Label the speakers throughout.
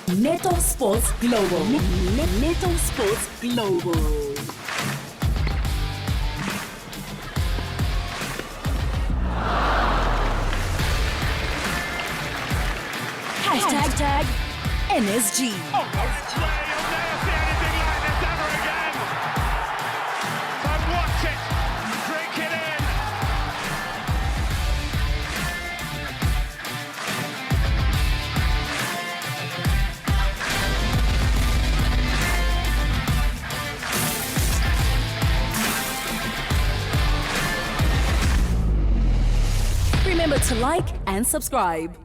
Speaker 1: Netosportsglobal. Netosportsglobal. Hashtag NSG. Remember to like and subscribe.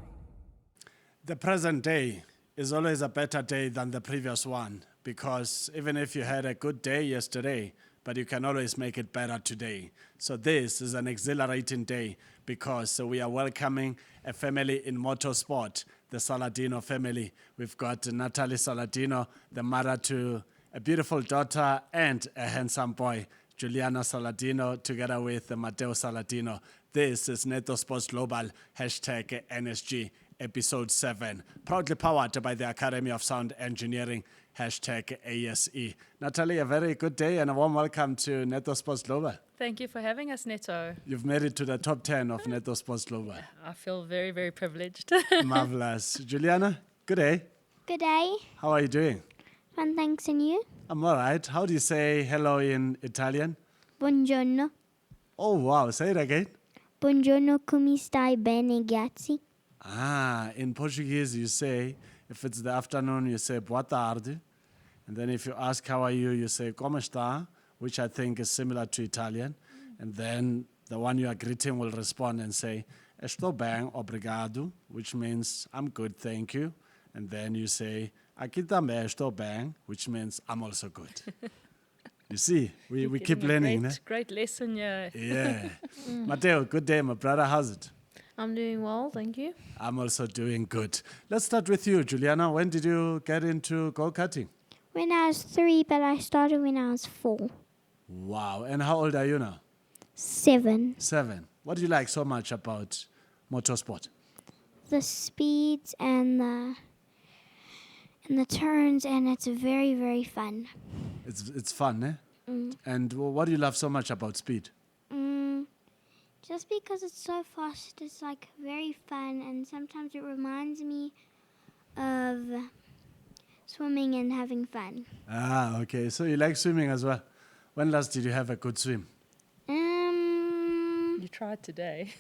Speaker 2: The present day is always a better day than the previous one, because even if you had a good day yesterday, but you can always make it better today. So this is an exhilarating day because we are welcoming a family in motorsport, the Saladino family. We've got Natalie Saladino, the mother to a beautiful daughter and a handsome boy, Giuliana Saladino, together with Matteo Saladino. This is Netosportsglobal, hashtag NSG, episode 7, proudly powered by the Academy of Sound Engineering, hashtag ASE. Natalie, a very good day and a warm welcome to Netosportsglobal.
Speaker 3: Thank you for having us, Neto.
Speaker 2: You've made it to the top 10 of Netosportsglobal.
Speaker 3: I feel very, very privileged.
Speaker 2: Marvelous. Juliana, good day.
Speaker 4: Good day.
Speaker 2: How are you doing?
Speaker 4: Fine, thanks, and you?
Speaker 2: I'm all right. How do you say hello in Italian?
Speaker 4: Buongiorno.
Speaker 2: Oh, wow. Say it again.
Speaker 4: Buongiorno, come stai bene, grazie?
Speaker 2: In Portuguese, you say, if it's the afternoon, you say boa tarde. And then if you ask how are you, you say como está, which I think is similar to Italian. And then the one you are greeting will respond and say, estou bem, obrigado, which means I'm good, thank you. And then you say, aqui também estou bem, which means I'm also good. You see, we keep learning.
Speaker 3: Great lesson, yeah.
Speaker 2: Yeah. Matteo, good day, my brother. How's it?
Speaker 5: I'm doing well, thank you.
Speaker 2: I'm also doing good. Let's start with you, Juliana. When did you get into go-karting?
Speaker 4: When I was 3, but I started when I was 4.
Speaker 2: Wow. And how old are you now?
Speaker 4: 7.
Speaker 2: 7. What do you like so much about motorsport?
Speaker 4: The speeds and the turns, and it's very, very fun.
Speaker 2: It's fun, eh? And what do you love so much about speed?
Speaker 4: Just because it's so fast, it's like very fun, and sometimes it reminds me of swimming and having fun.
Speaker 2: Okay. So you like swimming as well. When last did you have a good swim?
Speaker 3: You tried today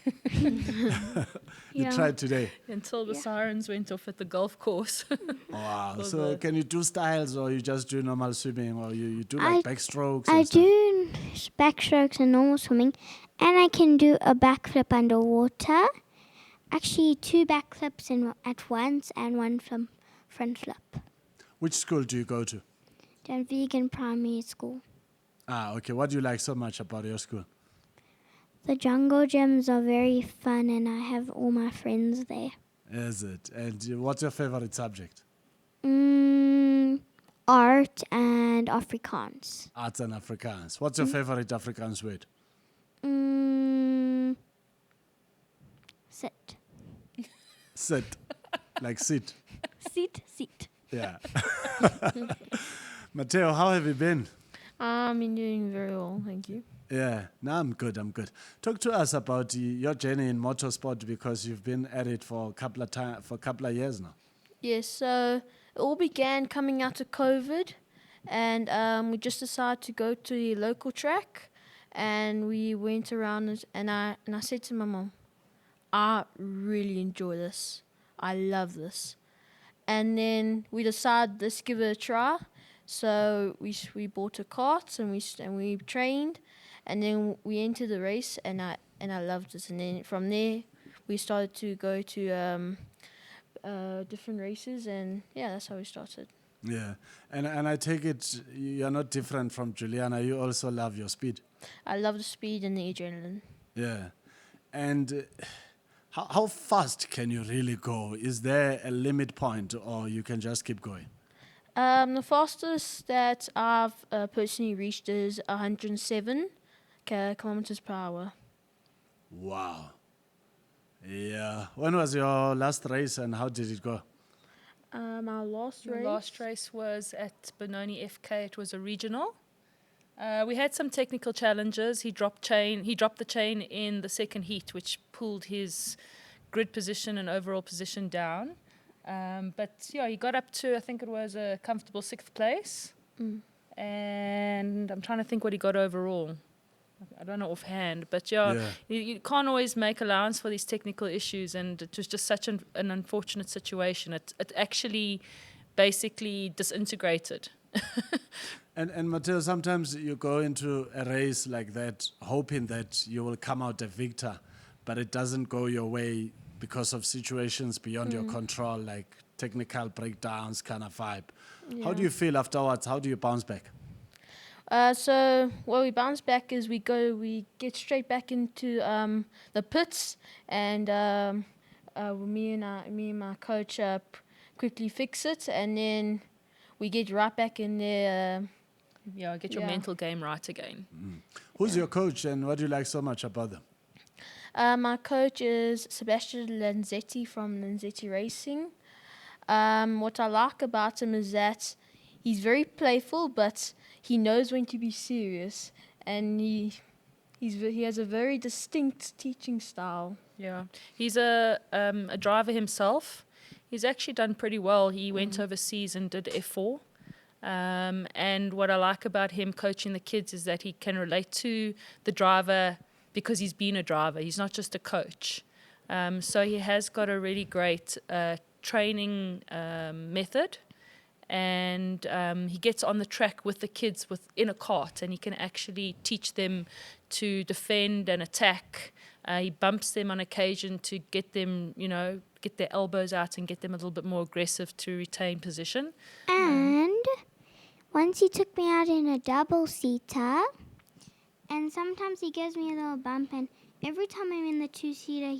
Speaker 2: You tried today.
Speaker 3: until the sirens went off at the golf course.
Speaker 2: Wow.
Speaker 3: For
Speaker 2: So
Speaker 3: the-
Speaker 2: can you do styles, or you just do normal swimming, or you do like backstrokes?
Speaker 4: I
Speaker 2: and stuff?
Speaker 4: do backstrokes and normal swimming, and I can do a backflip underwater. Actually, 2 backflips at once and 1 front flip.
Speaker 2: Which school do you go to?
Speaker 4: Down Vegan Primary School.
Speaker 2: Okay. What do you like so much about your school?
Speaker 4: The jungle gyms are very fun, and I have all my friends there.
Speaker 2: Is it? And what's your favorite subject?
Speaker 4: Art and Afrikaans.
Speaker 2: Arts and Afrikaans. What's your favorite Afrikaans word?
Speaker 4: Sit.
Speaker 2: Sit. Like sit.
Speaker 4: Sit.
Speaker 2: Yeah. Matteo, how have you been?
Speaker 5: I'm doing very well, thank you.
Speaker 2: Yeah. No, I'm good. Talk to us about your journey in motorsport, because you've been at it for a couple of years now.
Speaker 5: Yes, so it all began coming out of COVID, and we just decided to go to the local track, and we went around, and I said to my mom, I really enjoy this. I love this. And then we decided, let's give it a try. So we bought a kart and we trained, and then we entered the race, and I loved it. And then from there we started to go to different races, and yeah, that's how we started.
Speaker 2: Yeah. And I take it you're not different from Juliana. You also love your speed.
Speaker 5: I love the speed and the adrenaline.
Speaker 2: Yeah. And how fast can you really go? Is there a limit point, or you can just keep going?
Speaker 5: The fastest that I've personally reached is 107 kilometers per hour.
Speaker 2: Wow. Yeah. When was your last race and how did it go?
Speaker 5: Our last
Speaker 3: Your
Speaker 5: race.
Speaker 3: last race was at Benoni FK. It was a regional. We had some technical challenges. He dropped the chain in the second heat, which pulled his grid position and overall position down. But yeah, he got up to, I think it was a comfortable 6th place. And I'm trying to think what he got overall. I don't know offhand, but you can't always make allowance for these technical issues, and it was just such an unfortunate situation. It actually basically disintegrated.
Speaker 2: And Matteo, sometimes you go into a race like that hoping that you will come out a victor, but it doesn't go your way because of situations beyond your control, like technical breakdowns kind of vibe. How do you feel afterwards? How do you bounce back?
Speaker 5: So what we bounce back is we get straight back into the pits, and me and my coach quickly fix it, and then we get right back in there.
Speaker 3: Get your mental game right again.
Speaker 2: Who's your coach, and what do you like so much about them?
Speaker 5: My coach is Sebastian Lanzetti from Lanzetti Racing. What I like about him is that he's very playful, but he knows when to be serious, and he has a very distinct teaching style.
Speaker 3: Yeah, he's a driver himself. He's actually done pretty well. He went overseas and did F4. And what I like about him coaching the kids is that he can relate to the driver because he's been a driver. He's not just a coach. So he has got a really great training method. And he gets on the track with the kids in a cart, and he can actually teach them to defend and attack. He bumps them on occasion to get them, get their elbows out and get them a little bit more aggressive to retain position.
Speaker 4: And once he took me out in a double-seater, and sometimes he gives me a little bump, and every time I'm in the two-seater,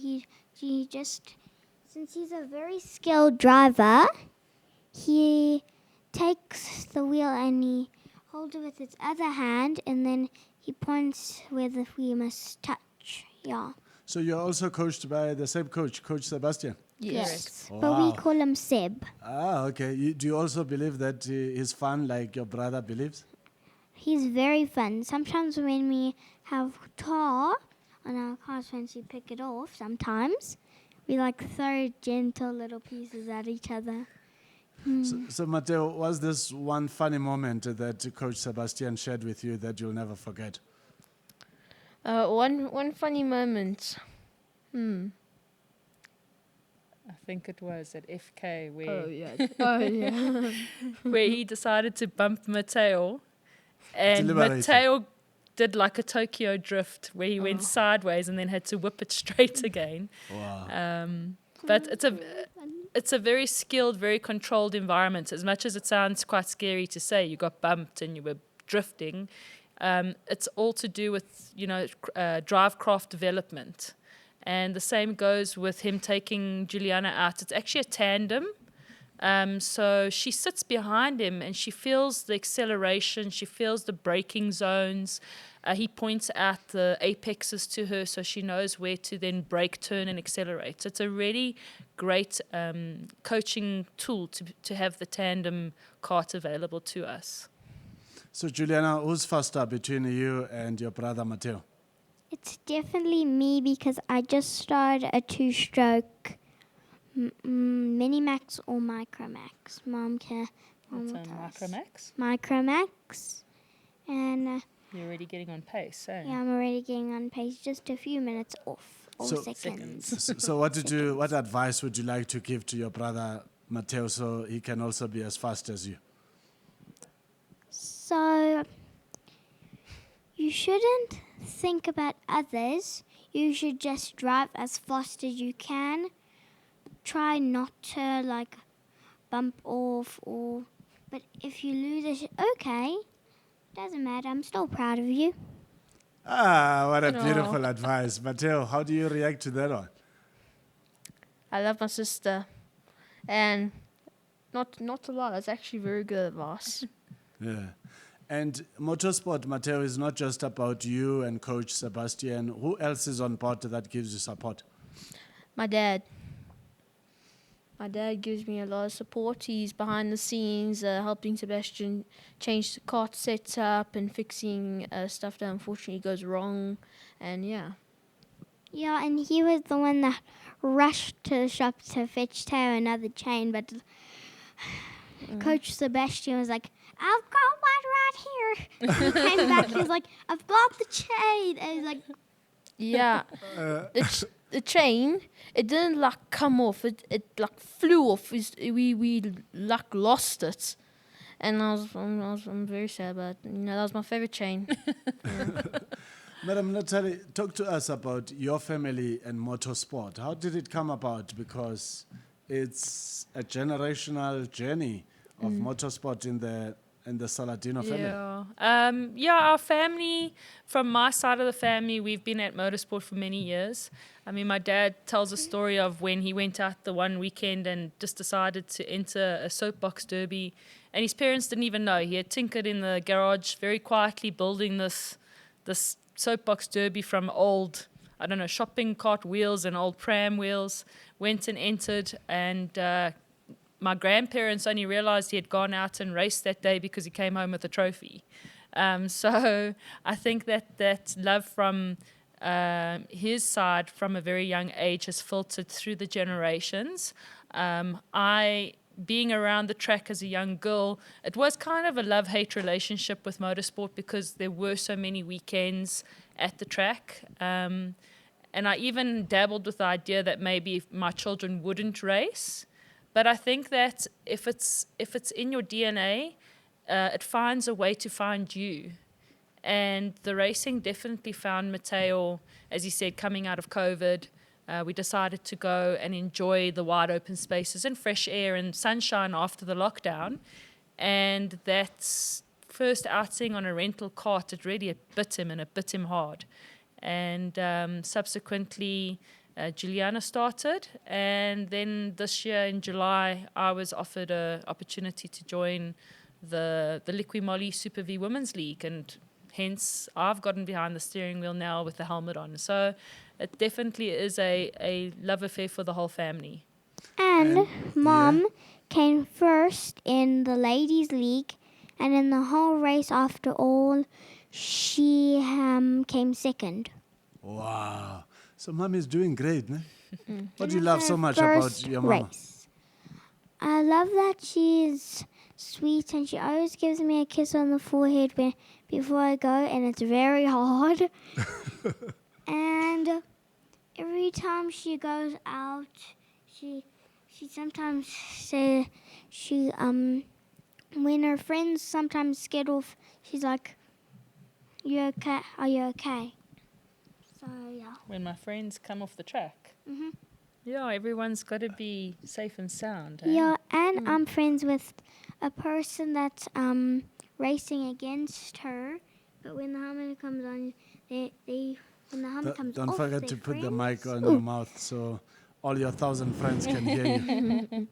Speaker 4: he just, since he's a very skilled driver, he takes the wheel and he holds it with his other hand, and then he points where the wheel must touch. Yeah.
Speaker 2: So you're also coached by the same coach, Coach Sebastian?
Speaker 4: Yes.
Speaker 2: Wow.
Speaker 4: But we call him Seb.
Speaker 2: Ah, okay. Do you also believe that he's fun like your brother believes?
Speaker 4: He's very fun. Sometimes when we have tar on our cars, once we pick it off, sometimes we throw gentle little pieces at each other.
Speaker 2: So Matteo, was this one funny moment that Coach Sebastian shared with you that you'll never forget?
Speaker 5: One funny moment.
Speaker 3: I think it was at FK
Speaker 5: where
Speaker 3: where he decided to bump Matteo, and
Speaker 2: Deliberately.
Speaker 3: Matteo did like a Tokyo drift where he went sideways and then had to whip it straight again.
Speaker 2: Wow.
Speaker 3: But it's a very skilled, very controlled environment. As much as it sounds quite scary to say you got bumped and you were drifting, it's all to do with drive craft development. And the same goes with him taking Giuliana out. It's actually a tandem. So she sits behind him and she feels the acceleration, she feels the braking zones. He points out the apexes to her so she knows where to then brake, turn and accelerate. So it's a really great coaching tool to have the tandem cart available to us.
Speaker 2: So Giuliana, who's faster between you and your brother Matteo?
Speaker 4: It's definitely me because I just started a two-stroke Minimax or Micromax. Mom will
Speaker 3: It's a
Speaker 4: tell us.
Speaker 3: Micromax.
Speaker 4: Micromax. And
Speaker 3: You're already getting on pace, eh?
Speaker 4: yeah, I'm already getting on pace, just a few minutes off. Or
Speaker 2: So-
Speaker 4: seconds.
Speaker 2: So what advice would you like to give to your brother Matteo so he can also be as fast as you?
Speaker 4: So, you shouldn't think about others. You should just drive as fast as you can. Try not to bump off but if you lose it, okay. Doesn't matter. I'm still proud of you.
Speaker 2: Ah, what a beautiful advice. Matteo, how do you react to that one?
Speaker 5: I love my sister, and not a lot. It's actually very good advice.
Speaker 2: Yeah. And Motorsport, Matteo, is not just about you and Coach Sebastian. Who else is on board that gives you support?
Speaker 5: My dad My dad gives me a lot of support. He's behind the scenes, helping Sebastian change the kart setup and fixing stuff that unfortunately goes wrong. And yeah.
Speaker 4: Yeah, and he was the one that rushed to the shop to fetch Teo another chain, but Coach Sebastian was like, I've got one right here. And he came back, he was like, I've got the chain. And he's like,
Speaker 5: Yeah. The chain, it didn't like come off. It like flew off. We like lost it. And I'm very sad about it. That was my favorite chain.
Speaker 2: Madam Natalie, talk to us about your family and motorsport. How did it come about? Because it's a generational journey of motorsport in the Saladino family.
Speaker 3: Our family, from my side of the family, we've been at motorsport for many years. I mean, my dad tells a story of when he went out the one weekend and just decided to enter a soapbox derby. And his parents didn't even know. He had tinkered in the garage very quietly, building this soapbox derby from old, shopping cart wheels and old pram wheels. Went and entered, and my grandparents only realized he had gone out and raced that day because he came home with a trophy. So I think that love from his side from a very young age has filtered through the generations. Being around the track as a young girl, it was kind of a love-hate relationship with motorsport because there were so many weekends at the track. And I even dabbled with the idea that maybe my children wouldn't race. But I think that if it's in your DNA, it finds a way to find you. And the racing definitely found Matteo, as he said, coming out of COVID. We decided to go and enjoy the wide open spaces and fresh air and sunshine after the lockdown. And that first outing on a rental kart, it really bit him hard. And subsequently, Giuliana started. And then this year in July, I was offered an opportunity to join the Liqui Moly Super V Women's League. And hence, I've gotten behind the steering wheel now with the helmet on. So it definitely is a love affair for the whole family.
Speaker 4: And Mom came first in the ladies' league, and in the whole race after all, she came second.
Speaker 2: Wow. So Mom is doing great, ne? What do you love so much about your mama?
Speaker 4: Race. I love that she's sweet, and she always gives me a kiss on the forehead before I go, and it's very hard. And every time she goes out, she sometimes says when her friends sometimes get off, she's like, "You okay? Are you okay?" So yeah.
Speaker 3: When my friends come off the track.
Speaker 4: Mhm.
Speaker 3: Yeah, everyone's got to be safe and sound. Eh?
Speaker 4: Yeah, and I'm friends with a person that's racing against her, but when the helmet comes on, when the helmet comes
Speaker 2: Don't
Speaker 4: off,
Speaker 2: forget
Speaker 4: they're
Speaker 2: to put the
Speaker 4: friends.
Speaker 2: mic on your mouth so all your 1,000 friends can hear you.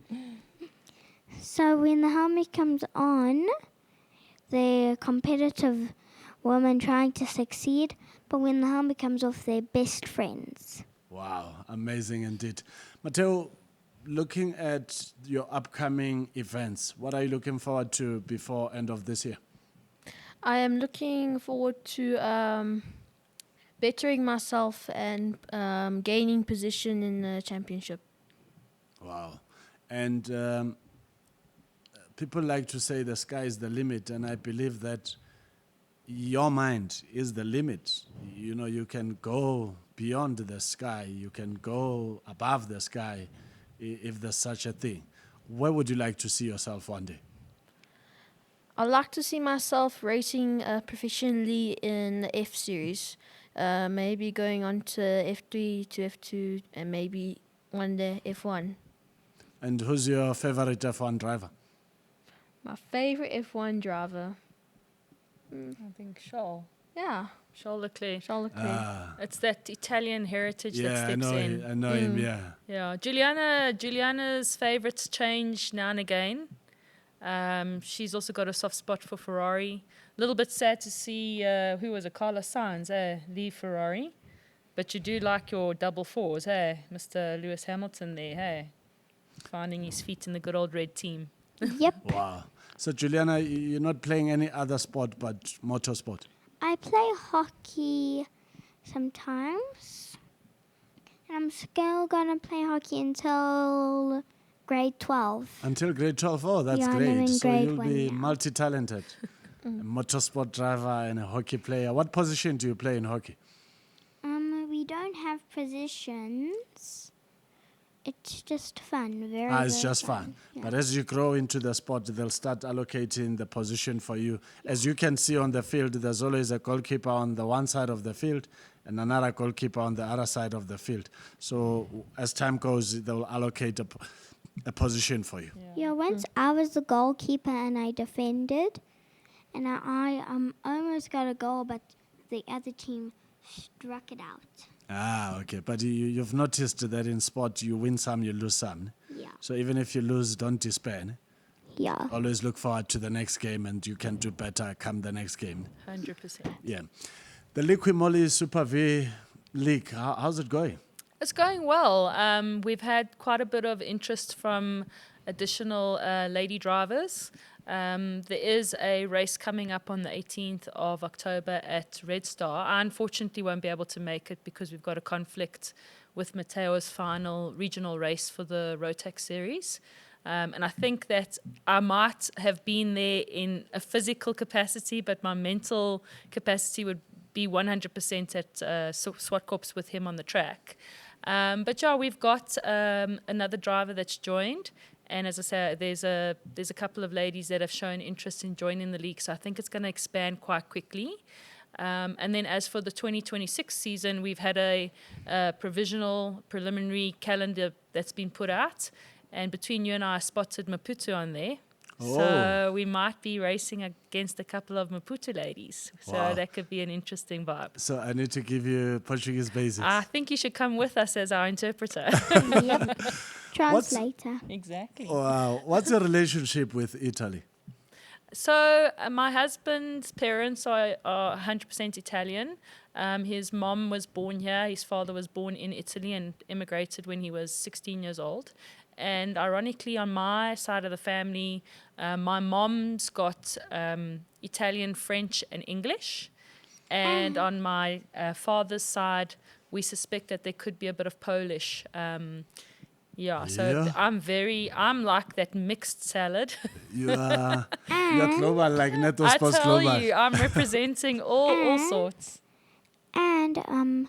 Speaker 4: So when the helmet comes on, they're competitive women trying to succeed, but when the helmet comes off, they're best friends.
Speaker 2: Wow, amazing indeed. Matteo, looking at your upcoming events, what are you looking forward to before end of this year?
Speaker 5: I am looking forward to bettering myself and gaining position in the championship.
Speaker 2: Wow. And people like to say the sky is the limit, and I believe that your mind is the limit. You know, you can go beyond the sky. You can go above the sky if there's such a thing. Where would you like to see yourself one day?
Speaker 5: I'd like to see myself racing professionally in the F series, maybe going on to F3 to F2, and maybe one day F1.
Speaker 2: And who's your favorite F1 driver?
Speaker 5: My favorite F1 driver?
Speaker 3: I think Charles.
Speaker 5: Yeah,
Speaker 3: Charles Leclerc.
Speaker 5: Charles Leclerc.
Speaker 3: It's that Italian heritage that
Speaker 2: Yeah,
Speaker 3: steps in.
Speaker 2: I know him, yeah.
Speaker 3: Yeah, Giuliana's favourites change now and again. She's also got a soft spot for Ferrari. A little bit sad to see, who was it, Carlos Sainz, leave Ferrari. But you do like your double fours, Mr. Lewis Hamilton there, finding his feet in the good old red team.
Speaker 4: Yep.
Speaker 2: Wow. So, Giuliana, you're not playing any other sport but motorsport?
Speaker 4: I play hockey sometimes. And I'm still gonna play hockey until grade 12.
Speaker 2: Until grade 12? Oh, that's
Speaker 4: Yeah, I'm
Speaker 2: great.
Speaker 4: in
Speaker 2: So
Speaker 4: grade
Speaker 2: you'll
Speaker 4: 1
Speaker 2: be
Speaker 4: now.
Speaker 2: multi-talented. A motorsport driver and a hockey player. What position do you play in hockey?
Speaker 4: We don't have positions. It's just fun. Very,
Speaker 2: It's
Speaker 4: very
Speaker 2: just fun.
Speaker 4: Yeah.
Speaker 2: But as you grow into the sport, they'll start allocating the position for you. As you can see on the field, there's always a goalkeeper on the one side of the field and another goalkeeper on the other side of the field. So as time goes, they'll allocate a position for you.
Speaker 4: Yeah, once I was the goalkeeper and I defended, and I almost got a goal, but the other team struck it out.
Speaker 2: Okay. But you've noticed that in sport, you win some, you lose some.
Speaker 4: Yeah.
Speaker 2: So even if you lose, don't despair.
Speaker 4: Yeah.
Speaker 2: Always look forward to the next game and you can do better come the next game.
Speaker 3: 100%.
Speaker 2: Yeah. The Liqui Moly Super V League, how's it going?
Speaker 3: It's going well. We've had quite a bit of interest from additional lady drivers. There is a race coming up on the 18th of October at Red Star. I unfortunately won't be able to make it because we've got a conflict with Matteo's final regional race for the Rotax series. And I think that I might have been there in a physical capacity, but my mental capacity would be 100% at SWAT Corps with him on the track. But yeah, we've got another driver that's joined. And as I say, there's a couple of ladies that have shown interest in joining the league. So I think it's going to expand quite quickly. And then as for the 2026 season, we've had a preliminary calendar that's been put out. And between you and I spotted Maputo on there.
Speaker 2: Oh.
Speaker 3: So we might be racing against a couple of Maputo ladies. So
Speaker 2: Wow.
Speaker 3: that could be an interesting vibe.
Speaker 2: So I need to give you Portuguese basics.
Speaker 3: I think you should come with us as our interpreter.
Speaker 4: Yep. Translator.
Speaker 3: Exactly.
Speaker 2: Wow. What's your relationship with Italy?
Speaker 3: So my husband's parents are 100% Italian. His mom was born here. His father was born in Italy and immigrated when he was 16 years old. And ironically, on my side of the family, my mom's got Italian, French, and English. And on my father's side, we suspect that there could be a bit of Polish. So I'm like that mixed salad.
Speaker 2: You're global like
Speaker 3: I
Speaker 2: Netosportsglobal.
Speaker 3: tell you, I'm representing all sorts.
Speaker 4: And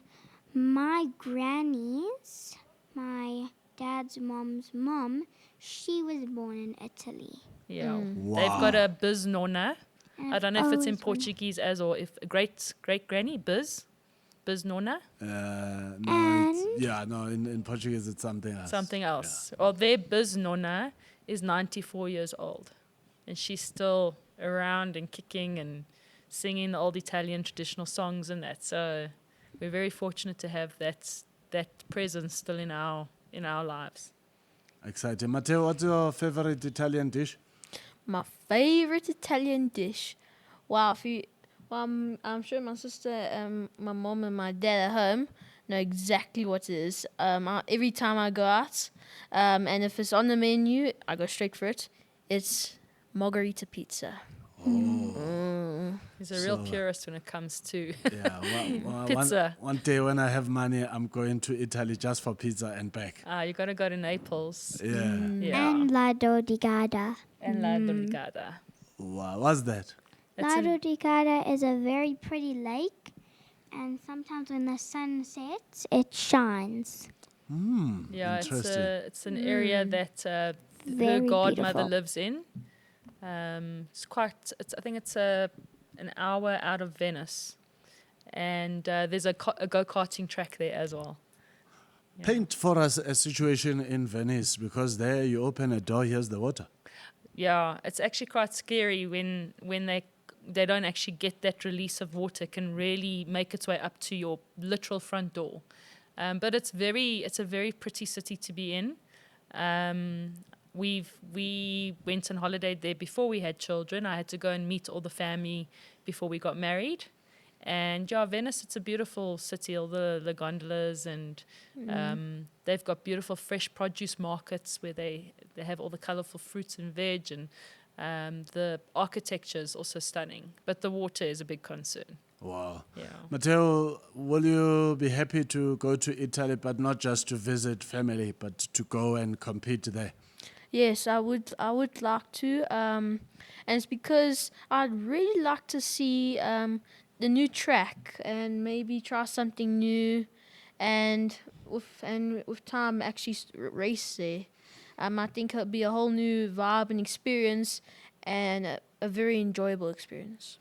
Speaker 4: my granny's, my dad's mom's mom, she was born in Italy.
Speaker 3: Yeah,
Speaker 2: Wow.
Speaker 3: they've got a biz nonna. I don't know if it's in
Speaker 4: always
Speaker 3: Portuguese as or if great granny biz nonna,
Speaker 2: In Portuguese it's something else.
Speaker 3: something else. Or their biz nonna is 94 years old, and she's still around and kicking and singing the old Italian traditional songs and that. So we're very fortunate to have that presence still in our lives.
Speaker 2: Exciting. Matteo, what's your favorite Italian dish?
Speaker 5: My favorite Italian dish. Wow, I'm sure my sister, my mom, and my dad at home know exactly what it is. Every time I go out, and if it's on the menu, I go straight for it. It's margherita pizza.
Speaker 3: He's a real purist when it comes to
Speaker 2: Yeah,
Speaker 3: Pizza.
Speaker 2: One day when I have money, I'm going to Italy just for pizza and back.
Speaker 3: you got to go to Naples.
Speaker 2: Yeah.
Speaker 3: Yeah.
Speaker 4: And Lado di Garda.
Speaker 3: And La Brigada.
Speaker 2: Wow, what's that?
Speaker 3: It's
Speaker 4: Lado di Garda is a very pretty lake, and sometimes when the sun sets, it shines.
Speaker 3: Yeah,
Speaker 2: Interesting.
Speaker 3: it's an area that her
Speaker 4: Very
Speaker 3: godmother
Speaker 4: beautiful.
Speaker 3: lives in. I think it's an hour out of Venice, and there's a go-karting track there as well. Yeah.
Speaker 2: Paint for us a situation in Venice, because there you open a door, here's the water.
Speaker 3: Yeah, it's actually quite scary when they don't actually get that release of water. It can really make its way up to your literal front door. But it's a very pretty city to be in. We went on holiday there before we had children. I had to go and meet all the family before we got married. And yeah, Venice, it's a beautiful city, all the gondolas, and they've got beautiful fresh produce markets where they have all the colorful fruits and veg, and the architecture is also stunning. But the water is a big concern.
Speaker 2: Wow.
Speaker 3: Yeah.
Speaker 2: Matteo, will you be happy to go to Italy, but not just to visit family, but to go and compete there?
Speaker 5: Yes, I would. I would like to, and it's because I'd really like to see the new track and maybe try something new, and with time actually race there. I think it'll be a whole new vibe and experience, and a very enjoyable experience.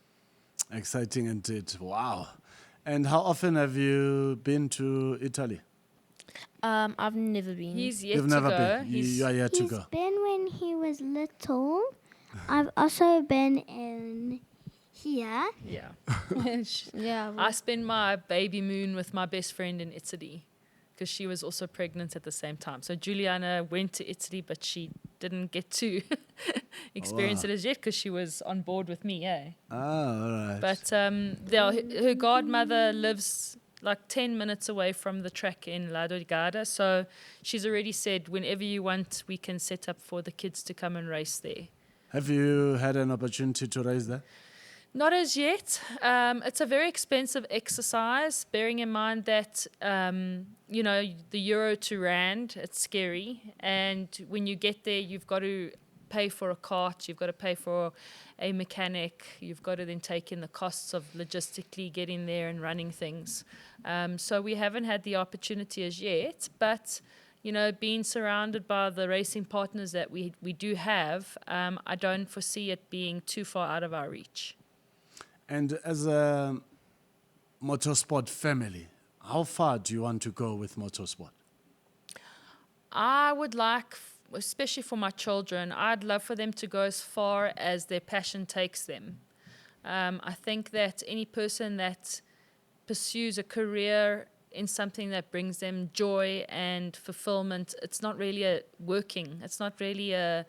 Speaker 2: Exciting indeed. Wow. And how often have you been to Italy?
Speaker 5: I've never been.
Speaker 3: He's yet
Speaker 2: You've
Speaker 3: to
Speaker 2: never
Speaker 3: go.
Speaker 2: been. You are yet to
Speaker 4: He's
Speaker 2: go.
Speaker 4: been when he was little. I've also been in here.
Speaker 3: Yeah.
Speaker 5: Yeah,
Speaker 3: I spent my baby moon with my best friend in Italy because she was also pregnant at the same time. So Giuliana went to Italy, but she didn't get to experience
Speaker 2: wow.
Speaker 3: it as yet because she was on board with me,
Speaker 2: Ah, all right.
Speaker 3: But her godmother lives like 10 minutes away from the track in La Dorigada. So she's already said, whenever you want, we can set up for the kids to come and race there.
Speaker 2: Have you had an opportunity to race there?
Speaker 3: Not as yet. It's a very expensive exercise, bearing in mind that, the euro to rand, it's scary. And when you get there, you've got to pay for a cart, you've got to pay for a mechanic, you've got to then take in the costs of logistically getting there and running things. So we haven't had the opportunity as yet, but being surrounded by the racing partners that we do have, I don't foresee it being too far out of our reach.
Speaker 2: And as a motorsport family, how far do you want to go with motorsport?
Speaker 3: I would like, especially for my children, I'd love for them to go as far as their passion takes them. I think that any person that pursues a career in something that brings them joy and fulfillment, it's not really it's not really a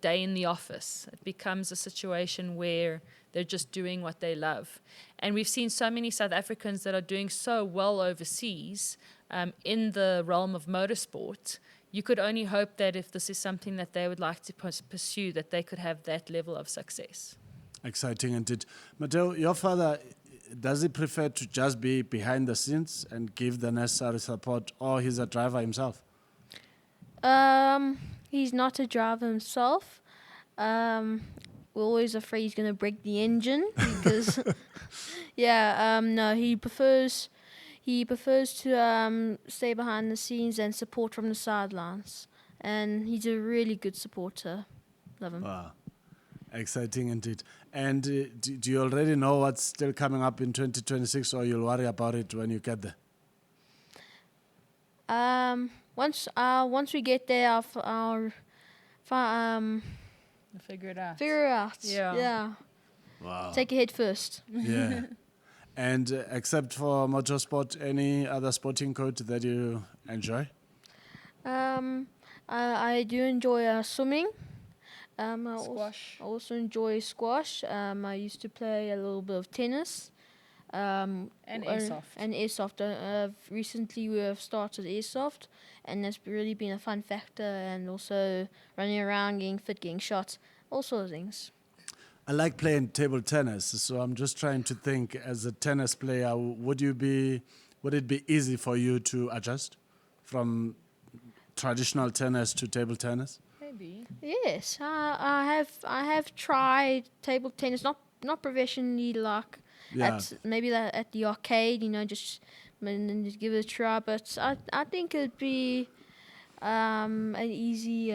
Speaker 3: day in the office. It becomes a situation where they're just doing what they love. And we've seen so many South Africans that are doing so well overseas in the realm of motorsport. You could only hope that if this is something that they would like to pursue, that they could have that level of success.
Speaker 2: Exciting indeed. Matteo, your father, does he prefer to just be behind the scenes and give the necessary support, or he's a driver himself?
Speaker 5: He's not a driver himself. We're always afraid he's gonna break the engine because, no, he prefers to stay behind the scenes and support from the sidelines, and he's a really good supporter. Love him.
Speaker 2: Wow. Exciting indeed. And do you already know what's still coming up in 2026, or you'll worry about it when you get there?
Speaker 5: Once we get there, I'll
Speaker 3: Figure it out.
Speaker 5: figure it out.
Speaker 3: Yeah.
Speaker 2: Wow.
Speaker 5: Take a head first.
Speaker 2: Yeah. And except for motorsport, any other sporting code that you enjoy?
Speaker 5: I do enjoy swimming.
Speaker 3: Squash.
Speaker 5: I also enjoy squash. I used to play a little bit of tennis.
Speaker 3: And airsoft.
Speaker 5: And airsoft. Recently we have started airsoft, and that's really been a fun factor, and also running around, getting fit, getting shots, all sorts of things.
Speaker 2: I like playing table tennis, so I'm just trying to think, as a tennis player, would it be easy for you to adjust from traditional tennis to table tennis?
Speaker 3: Maybe.
Speaker 5: Yes, I have tried table tennis, not professionally, like
Speaker 2: Yeah.
Speaker 5: maybe at the arcade, just give it a try. But I think it'd be an easy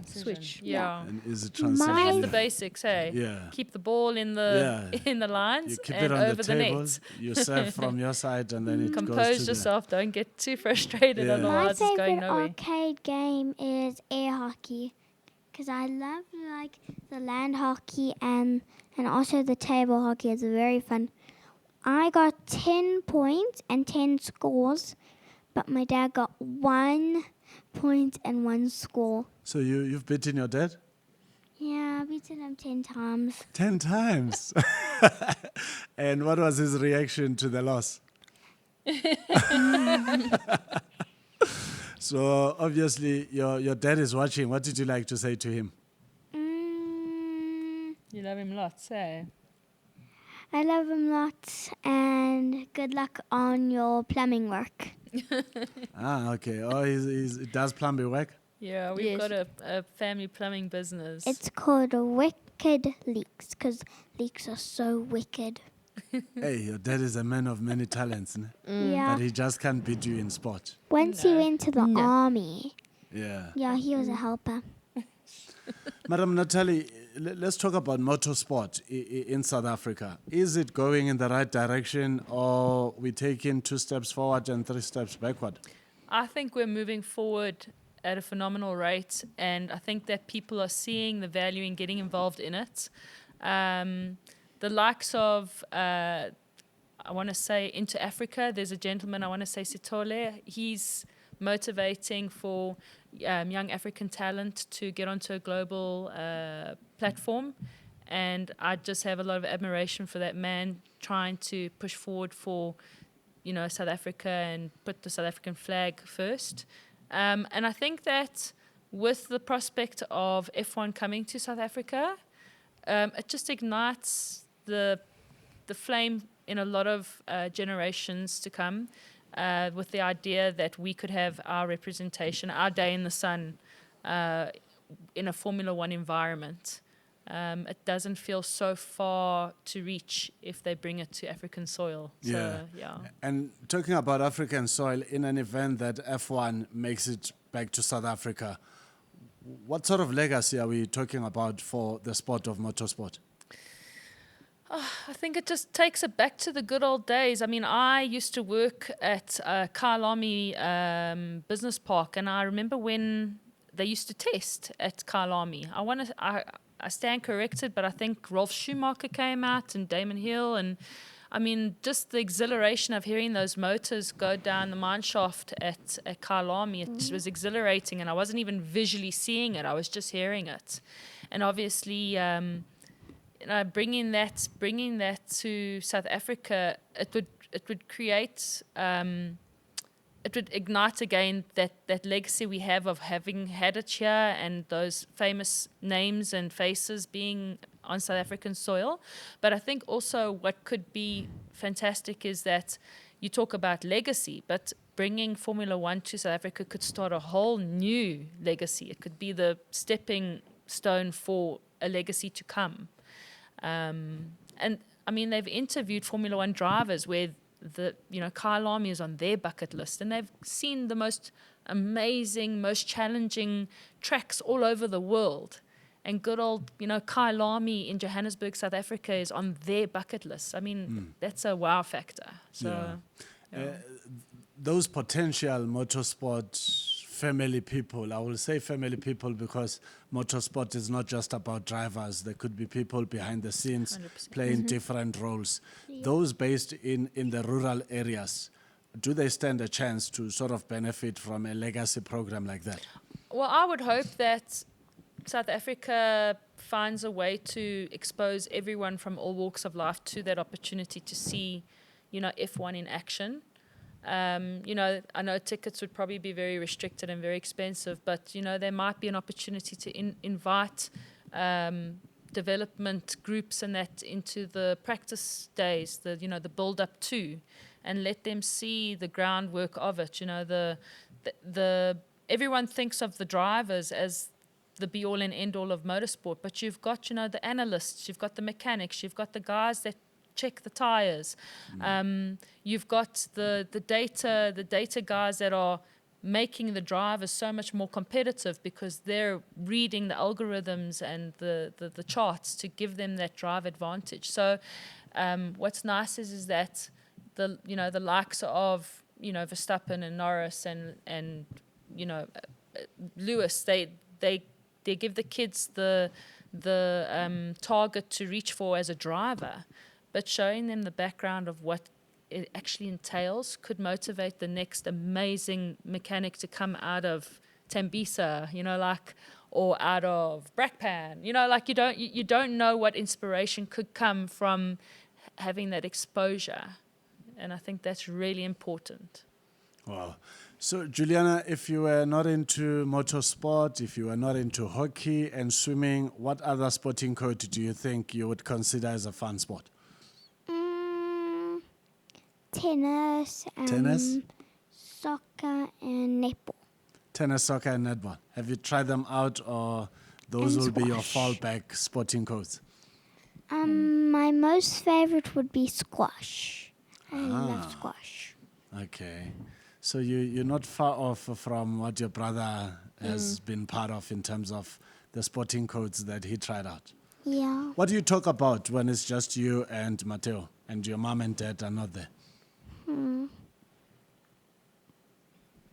Speaker 5: switch.
Speaker 3: Yeah.
Speaker 2: And is it
Speaker 3: I think
Speaker 2: transition?
Speaker 3: it's the basics, hey?
Speaker 2: Yeah.
Speaker 3: Keep the ball in the in the lines
Speaker 2: You keep
Speaker 3: and
Speaker 2: it on
Speaker 3: over
Speaker 2: the
Speaker 3: the
Speaker 2: table,
Speaker 3: net.
Speaker 2: you serve from your side, and then it goes
Speaker 3: Compose
Speaker 2: to
Speaker 3: yourself. Don't get too frustrated,
Speaker 2: Yeah.
Speaker 4: My
Speaker 3: otherwise it's going
Speaker 4: favorite
Speaker 3: nowhere.
Speaker 4: arcade game is air hockey, because I love the land hockey and also the table hockey. It's very fun. I got 10 points and 10 scores, but my dad got 1 point and 1 score.
Speaker 2: So you've beaten your dad?
Speaker 4: Yeah, I beaten him 10 times.
Speaker 2: 10 times. And what was his reaction to the loss? So obviously your dad is watching. What did you like to say to him?
Speaker 3: You love him lots, eh?
Speaker 4: I love him lots, and good luck on your plumbing work.
Speaker 2: Okay. Oh, he does plumbing work?
Speaker 3: Yeah, we've
Speaker 5: Yes.
Speaker 3: got a family plumbing business.
Speaker 4: It's called Wicked Leaks, because leaks are so wicked.
Speaker 2: Hey, your dad is a man of many talents, ne?
Speaker 4: Yeah.
Speaker 2: But he just can't beat you in sport.
Speaker 4: Once he went to the
Speaker 5: No.
Speaker 4: army,
Speaker 2: Yeah.
Speaker 4: he was a helper.
Speaker 2: Madam Natalie, let's talk about motorsport in South Africa. Is it going in the right direction, or we taking 2 steps forward and 3 steps backward?
Speaker 3: I think we're moving forward at a phenomenal rate, and I think that people are seeing the value in getting involved in it. The likes of, I want to say, Into Africa, there's a gentleman, I want to say Sitole, he's motivating for young African talent to get onto a global platform. And I just have a lot of admiration for that man trying to push forward for, South Africa and put the South African flag first. And I think that with the prospect of F1 coming to South Africa, it just ignites the flame in a lot of generations to come, with the idea that we could have our representation, our day in the sun, in a Formula One environment. It doesn't feel so far to reach if they bring it to African soil. So, yeah.
Speaker 2: And talking about African soil, in an event that F1 makes it back to South Africa, what sort of legacy are we talking about for the sport of motorsport?
Speaker 3: I think it just takes it back to the good old days. I mean, I used to work at Kyalami Business Park, and I remember when they used to test at Kyalami. I stand corrected, but I think Rolf Schumacher came out and Damon Hill, and I mean, just the exhilaration of hearing those motors go down the mine shaft at Kyalami, it was exhilarating, and I wasn't even visually seeing it, I was just hearing it. And obviously, bringing that to South Africa, it would create, it would ignite again that legacy we have of having had it here and those famous names and faces being on South African soil. But I think also what could be fantastic is that you talk about legacy, but bringing Formula One to South Africa could start a whole new legacy. It could be the stepping stone for a legacy to come. And I mean, they've interviewed Formula One drivers where Kyalami is on their bucket list, and they've seen the most amazing, most challenging tracks all over the world. And good old, Kyalami in Johannesburg, South Africa is on their bucket list. I mean, that's a wow factor. So,
Speaker 2: Those potential motorsport family people, I will say family people because motorsport is not just about drivers. There could be people behind the scenes
Speaker 3: 100%.
Speaker 2: playing different roles. Those based in the rural areas, do they stand a chance to sort of benefit from a legacy program like that?
Speaker 3: well, I would hope that South Africa finds a way to expose everyone from all walks of life to that opportunity to see, F1 in action. I know tickets would probably be very restricted and very expensive, but, there might be an opportunity to invite development groups and that into the practice days, the build up to, and let them see the groundwork of it. Everyone thinks of the drivers as the be all and end all of motorsport, but you've got, the analysts, you've got the mechanics, you've got the guys that check the tires. You've got the data guys that are making the drivers so much more competitive because they're reading the algorithms and the charts to give them that drive advantage. So what's nice is that the likes of Verstappen and Norris and Lewis, they give the kids the target to reach for as a driver. But showing them the background of what it actually entails could motivate the next amazing mechanic to come out of Tembisa, or out of Brackpan. You know, like you don't know what inspiration could come from having that exposure. And I think that's really important.
Speaker 2: Wow. So, Giuliana, if you were not into motorsport, if you were not into hockey and swimming, what other sporting code do you think you would consider as a fun sport?
Speaker 4: Tennis,
Speaker 2: Tennis?
Speaker 4: soccer, and netball.
Speaker 2: Tennis, soccer, and netball. Have you tried them out, or those
Speaker 4: And
Speaker 2: will be your
Speaker 4: squash.
Speaker 2: fallback sporting codes?
Speaker 4: My most favorite would be squash. I love squash.
Speaker 2: Okay. So you're not far off from what your brother has been part of in terms of the sporting codes that he tried out.
Speaker 4: Yeah.
Speaker 2: What do you talk about when it's just you and Matteo and your mom and dad are not there?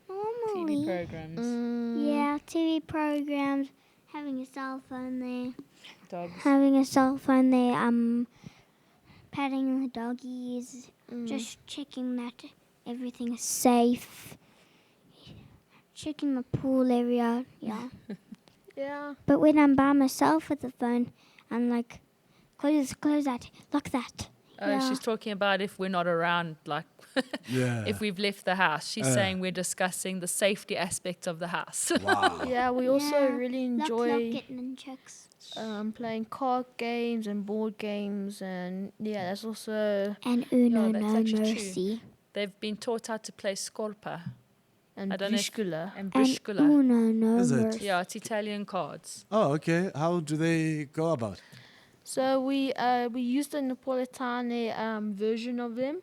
Speaker 4: Normally.
Speaker 3: TV programs,
Speaker 4: Yeah, TV programs, having a cell phone there.
Speaker 3: dogs.
Speaker 4: Having a cell phone there, patting the doggies, just checking that everything is safe, checking the pool area, yeah.
Speaker 5: Yeah.
Speaker 4: But when I'm by myself with the phone, I'm like, close that, lock that. Yeah.
Speaker 3: She's talking about if we're not around, like
Speaker 2: Yeah.
Speaker 3: if we've left the house. She's saying we're discussing the safety aspect of the house.
Speaker 2: Wow.
Speaker 5: Yeah, we also
Speaker 4: Yeah,
Speaker 5: really
Speaker 4: lock,
Speaker 5: enjoy
Speaker 4: getting in checks.
Speaker 5: playing card games and board games, and yeah, that's also
Speaker 4: And Uno,
Speaker 3: that's
Speaker 4: no
Speaker 3: actually true.
Speaker 4: mercy.
Speaker 3: They've been taught how to play scorpa
Speaker 5: and
Speaker 3: I don't know if-
Speaker 5: Brishkula.
Speaker 3: and
Speaker 4: And
Speaker 3: brishkula.
Speaker 4: Uno, no
Speaker 2: Is it?
Speaker 4: mercy.
Speaker 3: Yeah, it's Italian cards.
Speaker 2: Oh, okay. How do they go about?
Speaker 5: So we used the Napoletane version of them,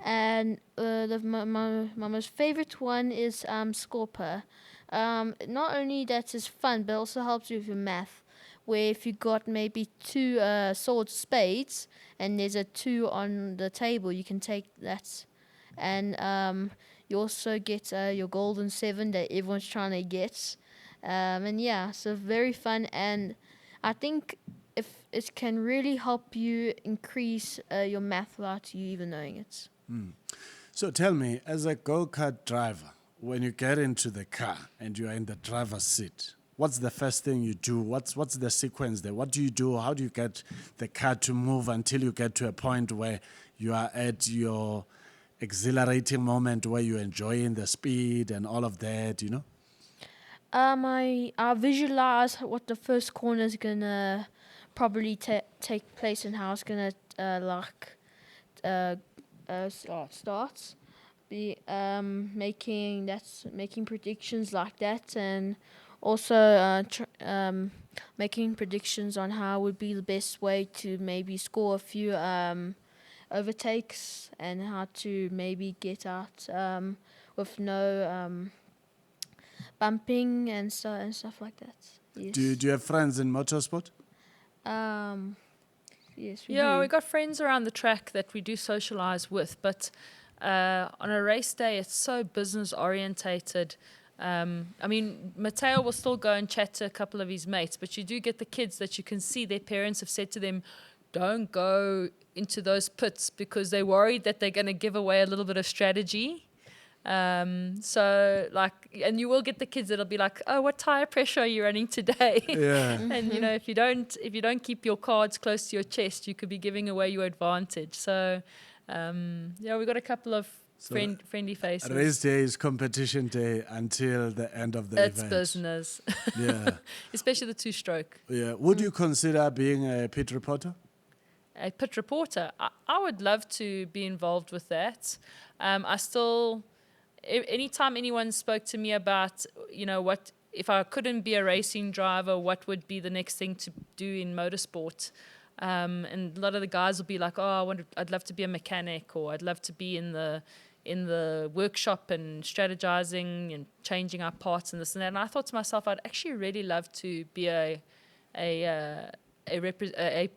Speaker 5: and my most favorite one is Scorpa. Not only that is fun, but also helps you with your math. Where if you got maybe two swords, spades, and there's a 2 on the table, you can take that, and you also get your golden 7 that everyone's trying to get, and yeah, so very fun, and I think if it can really help you increase your math without you even knowing it.
Speaker 2: So tell me, as a go-kart driver, when you get into the car and you are in the driver's seat, what's the first thing you do? What's the sequence there? What do you do? How do you get the car to move until you get to a point where you are at your exhilarating moment where you're enjoying the speed and all of that, you know?
Speaker 5: I visualize what the first corner is gonna probably take place and how it's gonna starts. Be making predictions like that, and also making predictions on how would be the best way to maybe score a few overtakes, and how to maybe get out with no bumping and stuff like that. Yes.
Speaker 2: Do you have friends in motorsport?
Speaker 5: Yes, we
Speaker 3: Yeah,
Speaker 5: do.
Speaker 3: we got friends around the track that we do socialize with, but on a race day, it's so business orientated. I mean, Matteo will still go and chat to a couple of his mates, but you do get the kids that you can see their parents have said to them, don't go into those pits because they're worried that they're going to give away a little bit of strategy. So like, and you will get the kids that'll be like, oh, what tire pressure are you running today?
Speaker 2: Yeah.
Speaker 3: And you know, if you don't keep your cards close to your chest, you could be giving away your advantage. So yeah, we got a couple of friendly faces.
Speaker 2: Race day is competition day until the end of the
Speaker 3: It's
Speaker 2: event.
Speaker 3: business.
Speaker 2: Yeah.
Speaker 3: Especially the 2-stroke.
Speaker 2: Yeah. Would you consider being a pit reporter?
Speaker 3: A pit reporter. I would love to be involved with that. Anytime anyone spoke to me about, you know, what if I couldn't be a racing driver, what would be the next thing to do in motorsport? And a lot of the guys will be like, oh, I'd love to be a mechanic, or I'd love to be in the workshop and strategizing and changing our parts and this and that. And I thought to myself, I'd actually really love to be a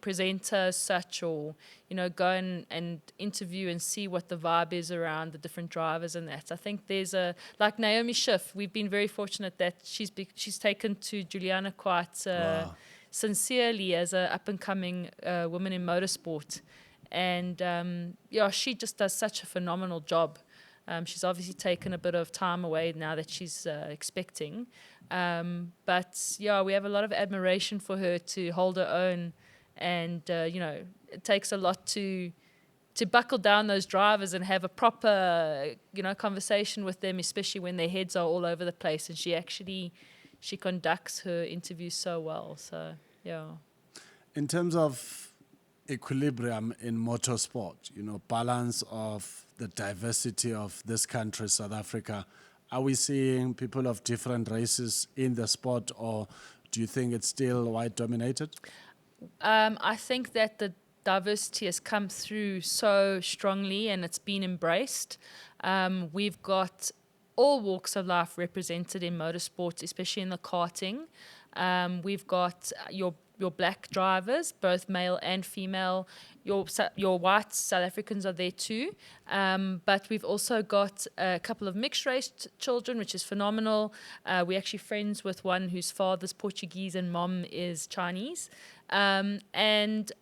Speaker 3: presenter as such, or you know, go and interview and see what the vibe is around the different drivers and that. I think there's like Naomi Schiff, we've been very fortunate that she's taken to Giuliana quite sincerely as a up and coming woman in motorsport, and yeah, she just does such a phenomenal job. She's obviously taken a bit of time away now that she's expecting, But yeah, we have a lot of admiration for her to hold her own, and it takes a lot to buckle down those drivers and have a proper conversation with them, especially when their heads are all over the place. And she conducts her interviews so well. So yeah.
Speaker 2: In terms of equilibrium in motorsport, balance of the diversity of this country, South Africa, are we seeing people of different races in the sport, or do you think it's still white dominated?
Speaker 3: I think that the diversity has come through so strongly and it's been embraced. We've got all walks of life represented in motorsport, especially in the karting. We've got your black drivers, both male and female. Your white South Africans are there too. But we've also got a couple of mixed race children, which is phenomenal. We're actually friends with one whose father's Portuguese and mom is Chinese. And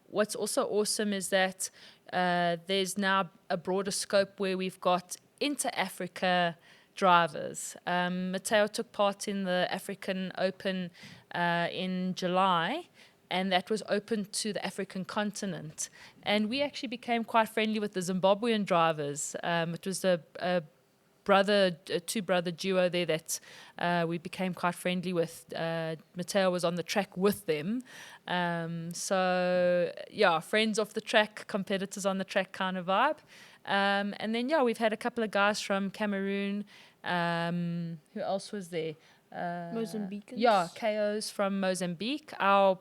Speaker 3: what's also awesome is that there's now a broader scope where we've got inter-Africa drivers. Matteo took part in the African Open in July, and that was open to the African continent. And we actually became quite friendly with the Zimbabwean drivers. It was a two-brother duo there that we became quite friendly with. Matteo was on the track with them. So, yeah, friends off the track, competitors on the track kind of vibe. And then, yeah, we've had a couple of guys from Cameroon. Who else was there?
Speaker 5: Mozambicans.
Speaker 3: Yeah, KOs from Mozambique. Our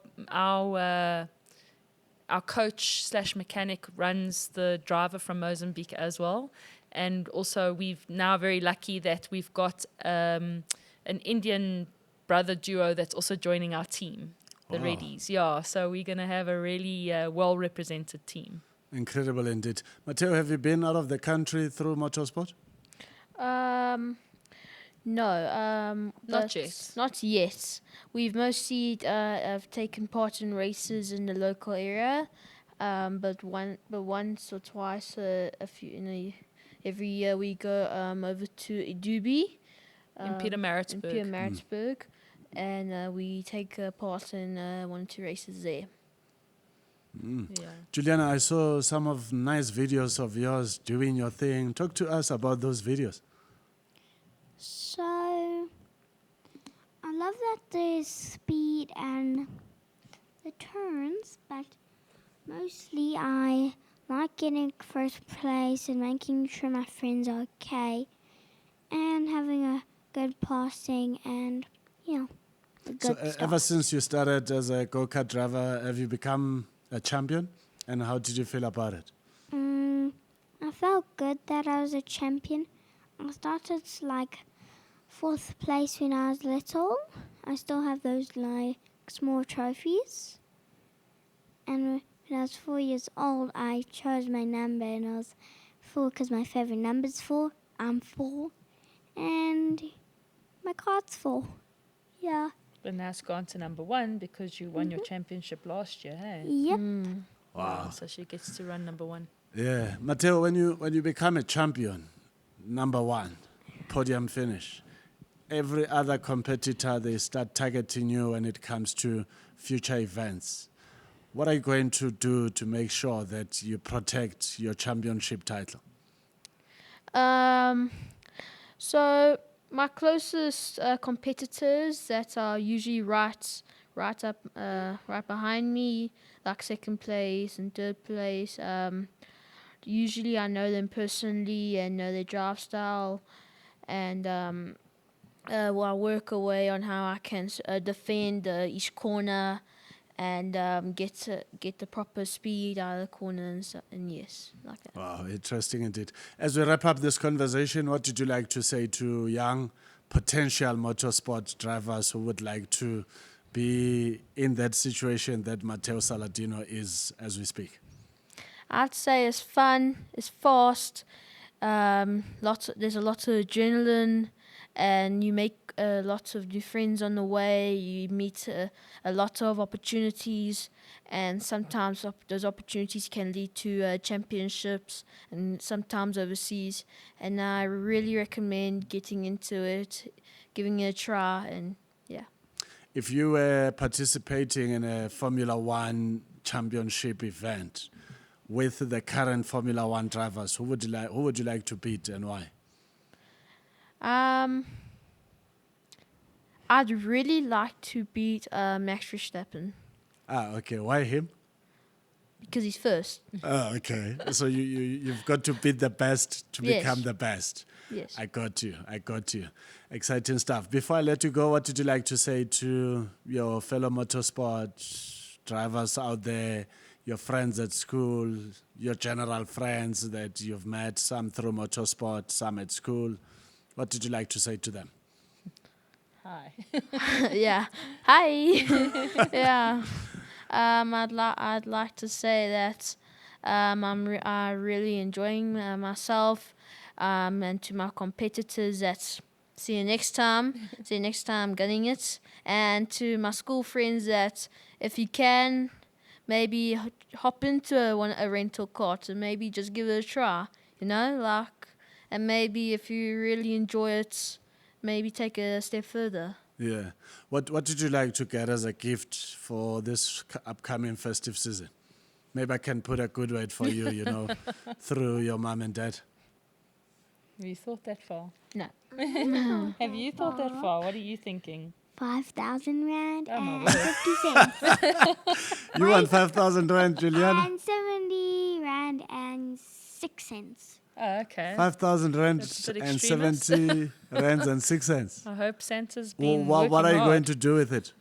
Speaker 3: coach / mechanic runs the driver from Mozambique as well. And also we've now very lucky that we've got an Indian brother duo that's also joining our team, the Reddies. Yeah, so we're going to have a really well-represented team.
Speaker 2: Incredible indeed. Matteo, have you been out of the country through motorsport?
Speaker 5: No,
Speaker 3: Not yet.
Speaker 5: Not yet. We've mostly have taken part in races in the local area, but once or twice, every year we go over to Idubi
Speaker 3: In Pietermaritzburg.
Speaker 5: And we take part in 1 or 2 races there.
Speaker 3: Yeah.
Speaker 2: Giuliana, I saw some of nice videos of yours doing your thing. Talk to us about those videos.
Speaker 4: So, I love that there's speed and the turns, but mostly I like getting first place and making sure my friends are okay and having a good passing and, a good
Speaker 2: So
Speaker 4: start.
Speaker 2: ever since you started as a go-kart driver, have you become a champion? And how did you feel about it?
Speaker 4: I felt good that I was a champion. I started 4th place when I was little. I still have those small trophies. And when I was 4 years old, I chose my number and I was 4 because my favorite number is 4. I'm 4. And my card's 4. Yeah.
Speaker 3: But now it's gone to number 1 because you won your championship last year, hey?
Speaker 4: Yep.
Speaker 2: Wow.
Speaker 3: So she gets to run number 1.
Speaker 2: Yeah. Matteo, when you become a champion, number 1, podium finish, every other competitor, they start targeting you when it comes to future events. What are you going to do to make sure that you protect your championship title?
Speaker 5: So my closest competitors that are usually right behind me, like 2nd place and 3rd place. Usually I know them personally and know their drive style, and I work away on how I can defend each corner and get the proper speed out of the corner and yes, like that.
Speaker 2: Wow, interesting indeed. As we wrap up this conversation, what would you like to say to young potential motorsport drivers who would like to be in that situation that Matteo Saladino is as we speak?
Speaker 5: I'd say it's fun, it's fast, there's a lot of adrenaline, and you make lots of new friends on the way. You meet a lot of opportunities, and sometimes those opportunities can lead to championships and sometimes overseas. And I really recommend getting into it, giving it a try, and yeah.
Speaker 2: If you were participating in a Formula One championship event with the current Formula One drivers, who would you like to beat and why?
Speaker 5: I'd really like to beat Max Verstappen
Speaker 2: Okay. Why him?
Speaker 5: because he's first.
Speaker 2: Okay. So you've got to beat the best to
Speaker 5: Yes.
Speaker 2: become the best.
Speaker 5: Yes.
Speaker 2: I got you. Exciting stuff. Before I let you go, what did you like to say to your fellow motorsport drivers out there, your friends at school, your general friends that you've met, some through motorsport, some at school? What did you like to say to them?
Speaker 3: Hi.
Speaker 5: Yeah. Hi. Yeah. I'd like to say that I'm really enjoying myself, and to my competitors that see you next time. See you next time getting it. And to my school friends that if you can, maybe hop into a rental car and maybe just give it a try. And maybe if you really enjoy it, maybe take it a step further.
Speaker 2: Yeah. What did you like to get as a gift for this upcoming festive season? Maybe I can put a good word for you, through your mom and dad.
Speaker 3: Have you thought that far?
Speaker 5: No.
Speaker 3: Have you thought that far? What are you thinking?
Speaker 4: 5,000 rand
Speaker 3: Oh, my
Speaker 4: and
Speaker 3: word.
Speaker 4: 50 cents.
Speaker 2: You want 5,000 rand, Giuliana?
Speaker 4: And 70 rand and 6 cents.
Speaker 3: Oh, okay.
Speaker 2: 5,000 rand
Speaker 3: That's a bit
Speaker 2: and
Speaker 3: extremist.
Speaker 2: 70 rands and 6 cents.
Speaker 3: I hope Santa's
Speaker 2: Well,
Speaker 3: been
Speaker 2: what are you
Speaker 3: working
Speaker 2: going
Speaker 3: hard.
Speaker 2: to do with it?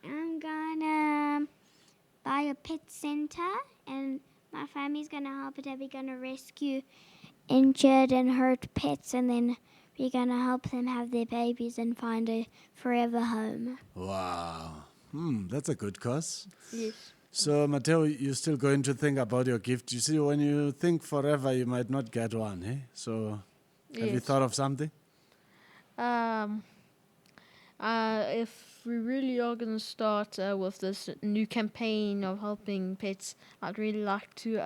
Speaker 4: I'm gonna buy a pet center, and my family's gonna help it. We're gonna rescue injured and hurt pets, and then we're gonna help them have their babies and find a forever home.
Speaker 2: Wow. That's a good cause.
Speaker 5: Yes.
Speaker 2: So, Matteo, you're still going to think about your gift. You see, when you think forever, you might not get one, eh? So, have you
Speaker 5: Yes.
Speaker 2: thought of something?
Speaker 5: If we really are going to start with this new campaign of helping pets, I'd really like to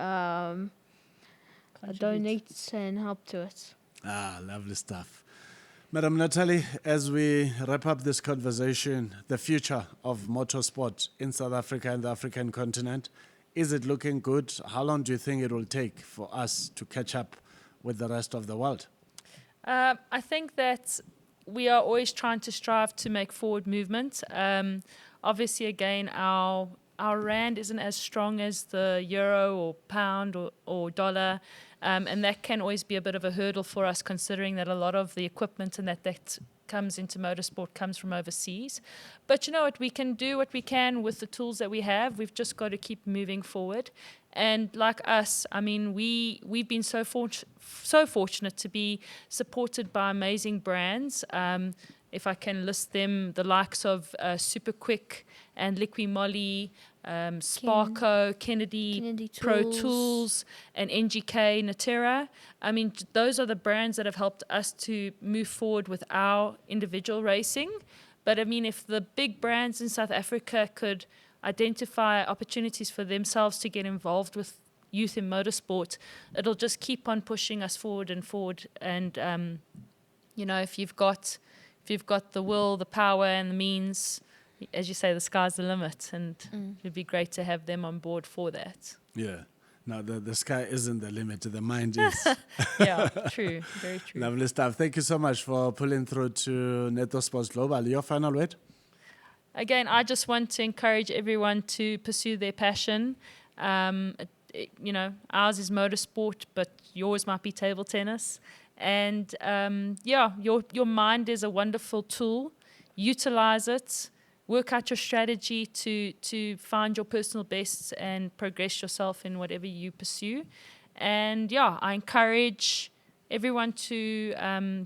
Speaker 5: donate and help to it.
Speaker 2: Lovely stuff. Madam Natalie, as we wrap up this conversation, the future of motorsport in South Africa and the African continent, is it looking good? How long do you think it will take for us to catch up with the rest of the world?
Speaker 3: I think that we are always trying to strive to make forward movement. Obviously, again, our rand isn't as strong as the euro or pound or dollar, and that can always be a bit of a hurdle for us, considering that a lot of the equipment and that comes into motorsport comes from overseas. But you know what? We can do what we can with the tools that we have. We've just got to keep moving forward. And like us, I mean, we've been so fortunate to be supported by amazing brands. If I can list them, the likes of Super Quick and Liqui Moly, Sparco, Kennedy Pro Tools, and NGK Natera. I mean, those are the brands that have helped us to move forward with our individual racing. But I mean, if the big brands in South Africa could identify opportunities for themselves to get involved with youth in motorsport, it'll just keep on pushing us forward and forward. And if you've got the will, the power, and the means, as you say, the sky's the limit, and it'd be great to have them on board for that.
Speaker 2: Yeah. No, the sky isn't the limit. The mind is.
Speaker 3: Yeah, true. Very true.
Speaker 2: Lovely stuff. Thank you so much for pulling through to Netosportsglobal. Your final word?
Speaker 3: Again, I just want to encourage everyone to pursue their passion. Ours is motorsport, but yours might be table tennis. And your mind is a wonderful tool. Utilize it. Work out your strategy to find your personal bests and progress yourself in whatever you pursue. And I encourage everyone to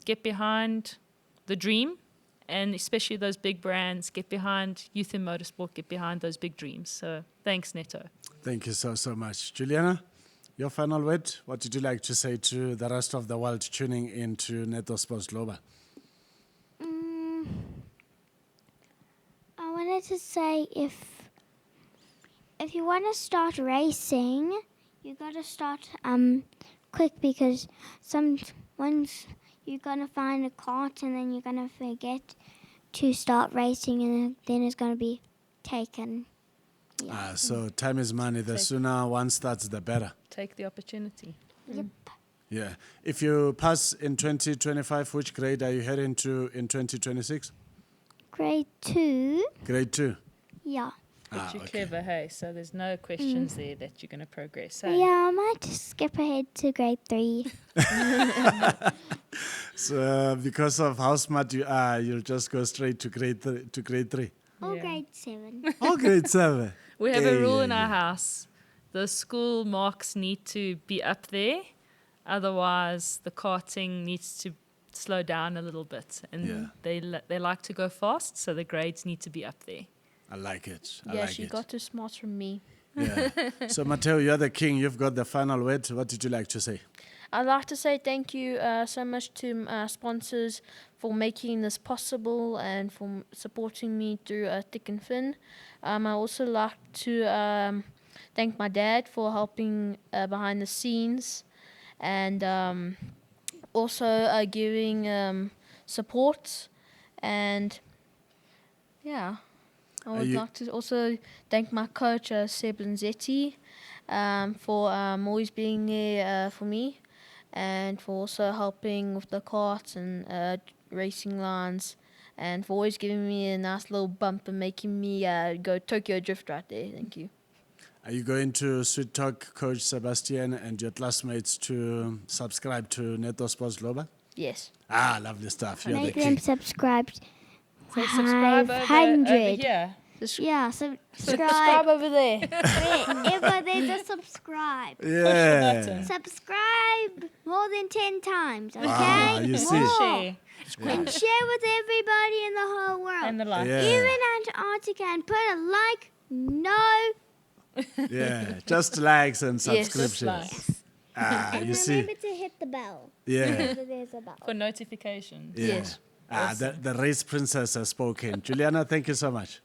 Speaker 3: get behind the dream, and especially those big brands, get behind youth in motorsport, get behind those big dreams. So thanks, Neto.
Speaker 2: Thank you so much. Giuliana, your final word? What would you like to say to the rest of the world tuning into Netosportsglobal?
Speaker 4: I wanted to say if you want to start racing, you got to start quick, because once you're gonna find a cart and then you're gonna forget to start racing, and then it's gonna be taken. Yeah.
Speaker 2: So time is money. The sooner one starts, the better.
Speaker 3: Take the opportunity.
Speaker 4: Yep.
Speaker 2: Yeah. If you pass in 2025, which grade are you heading to in 2026?
Speaker 4: Grade 2.
Speaker 2: Grade 2.
Speaker 4: Yeah.
Speaker 3: But you're clever, hey? So there's no questions there that you're going to progress, hey?
Speaker 4: Yeah, I might just skip ahead to grade 3.
Speaker 2: So because of how smart you are, you'll just go straight to grade 3.
Speaker 4: Or
Speaker 3: Yeah.
Speaker 4: grade 7.
Speaker 2: Oh, grade 7.
Speaker 3: We have a rule in
Speaker 2: Hey.
Speaker 3: our house. The school marks need to be up there. Otherwise, the karting needs to slow down a little bit. And
Speaker 2: Yeah.
Speaker 3: they like to go fast, so the grades need to be up there.
Speaker 2: I like it. I
Speaker 5: Yeah,
Speaker 2: like
Speaker 5: she
Speaker 2: it.
Speaker 5: got too smart from me.
Speaker 2: Yeah. So, Matteo, you're the king. You've got the final word. What did you like to say?
Speaker 5: I'd like to say thank you so much to sponsors for making this possible and for supporting me through thick and thin. I also like to thank my dad for helping behind the scenes and also giving support. And yeah, I would like to also thank my coach, Seb Lanzetti, for always being there for me, and for also helping with the carts and racing lines, and for always giving me a nice little bump and making me go Tokyo Drift right there. Thank you.
Speaker 2: Are you going to sweet talk Coach Sebastian and your classmates to subscribe to Netosportsglobal?
Speaker 5: Yes.
Speaker 2: Ah, lovely stuff. You're the
Speaker 4: Make them
Speaker 2: king.
Speaker 4: subscribe.
Speaker 3: So subscribe over
Speaker 4: 500.
Speaker 3: here.
Speaker 4: Yeah,
Speaker 5: Subscribe
Speaker 4: subscribe.
Speaker 5: over there.
Speaker 4: Wherever there's a subscribe.
Speaker 2: Yeah.
Speaker 4: Subscribe more than 10 times, okay?
Speaker 2: Ah, you see.
Speaker 4: More.
Speaker 3: Share
Speaker 4: And share with everybody in the whole world.
Speaker 3: and the like.
Speaker 2: Yeah.
Speaker 4: Even Antarctica, and put a like. No.
Speaker 2: Yeah. Just likes and
Speaker 5: Yes,
Speaker 2: subscriptions.
Speaker 3: Likes
Speaker 2: Ah, you see.
Speaker 4: Remember to hit the bell.
Speaker 2: Yeah.
Speaker 4: Whenever there's a bell.
Speaker 3: for notifications.
Speaker 2: Yeah.
Speaker 5: Yes.
Speaker 2: Ah, the race princess has spoken. Juliana, thank you so much.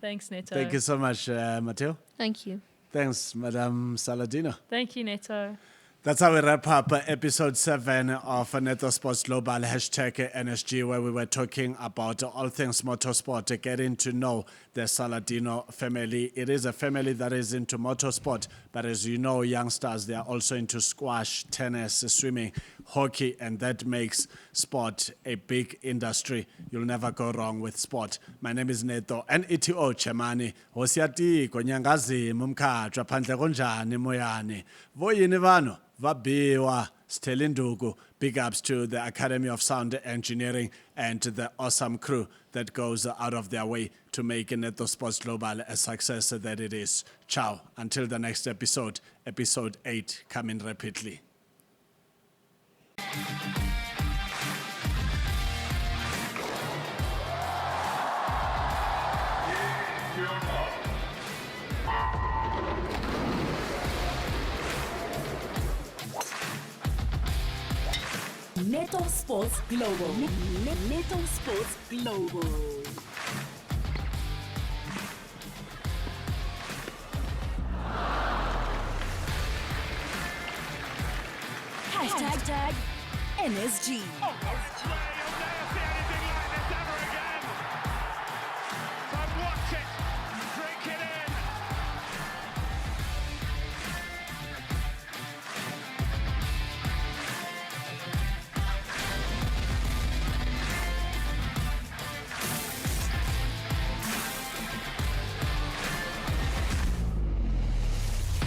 Speaker 3: Thanks, Neto.
Speaker 2: Thank you so much, Matteo.
Speaker 5: Thank you.
Speaker 2: Thanks, Madam Saladino.
Speaker 3: Thank you, Neto.
Speaker 2: That's how we wrap up episode 7 of Netosportsglobal #NSG, where we were talking about all things motorsport, getting to know the Saladino family. It is a family that is into motorsport, but as you know, youngsters, they are also into squash, tennis, swimming, hockey, and that makes sport a big industry. You'll never go wrong with sport. My name is Neto, N-E-T-O Chemani. Hosiatiko, Nyangazi, Mumkatra, Pantle Konjani, Moyani. Voyini vano. Vabiwa, Stelindugu. Big ups to the Academy of Sound Engineering and to the awesome crew that goes out of their way to make Netosportsglobal a success that it is. Ciao. Until the next episode, episode 8, coming rapidly.
Speaker 1: Neto Sports Global. Neto Sports Global. Hashtag NSG.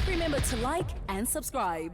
Speaker 1: Remember to like and subscribe.